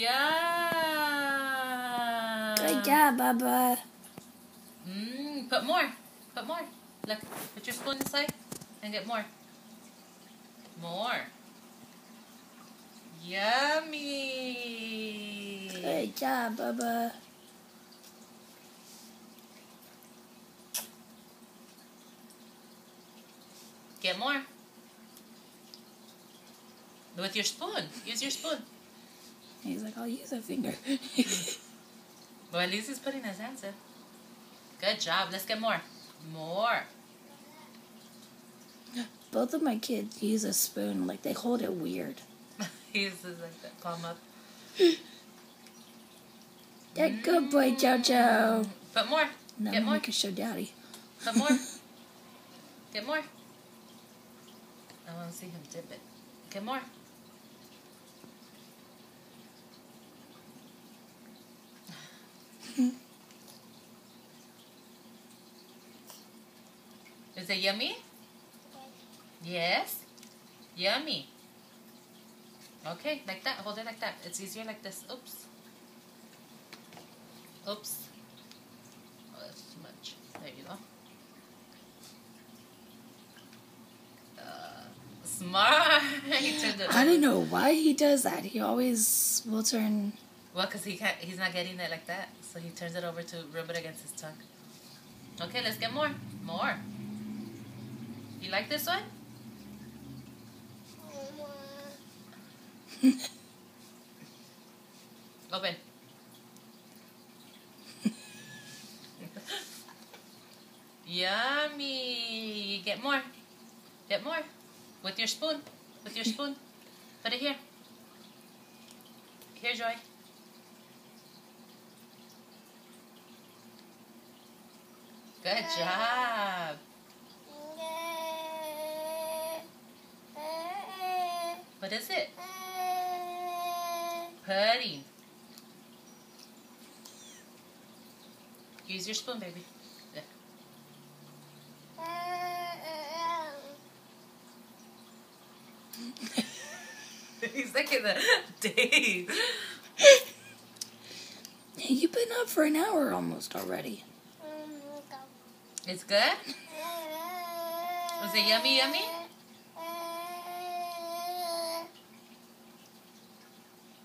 Yeah. Good job, Bubba. Put more. Put more. Look, put your spoon inside and get more. More. Yummy. Good job, Bubba. Get more. With your spoon. Use your spoon. He's like, I'll use a finger. Well, at least he's putting his hands in. Good job. Let's get more. More. Both of my kids use a spoon. Like, they hold it weird. He uses like that palm up. That good boy, Jojo. Put more. Now Get more. we can show Daddy. Put more. Get more. I want to see him dip it. Get more. Is it yummy? Yes. Yummy. Okay, like that. Hold it like that. It's easier like this. Oops. Oops. Oh, that's too much. There you go. Smart. He turned it. I don't know why he does that. He always will turn. Well, because he's not getting it like that. So he turns it over to rub it against his tongue. Okay, let's get more. More. You like this one? Open. Yummy. Get more. Get more. With your spoon. With your spoon. Put it here. Here, Joy. Good job. What is it? Pudding. Use your spoon, baby. Look. He's like in the daze. Hey, you've been up for an hour almost already. It's good? Was it yummy, yummy?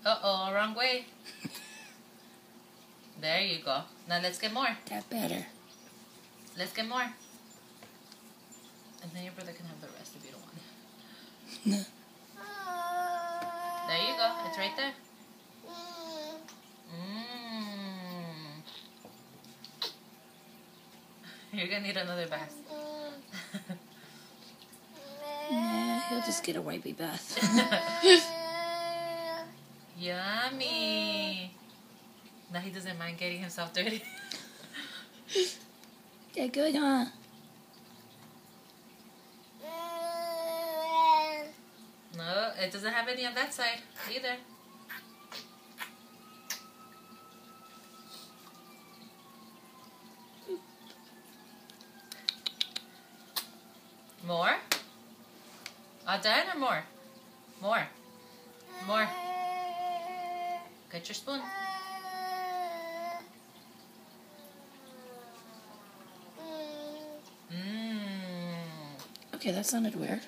Uh-oh, wrong way. There you go. Now let's get more. That better. Let's get more. And then your brother can have the rest if you don't want it. There you go. It's right there. You're going to need another bath. Nah, he'll just get a wipey bath. Yummy. Now he doesn't mind getting himself dirty. Yeah, good, huh? No, it doesn't have any on that side either. More? All done or more? More. More. Get your spoon. Okay, that sounded weird.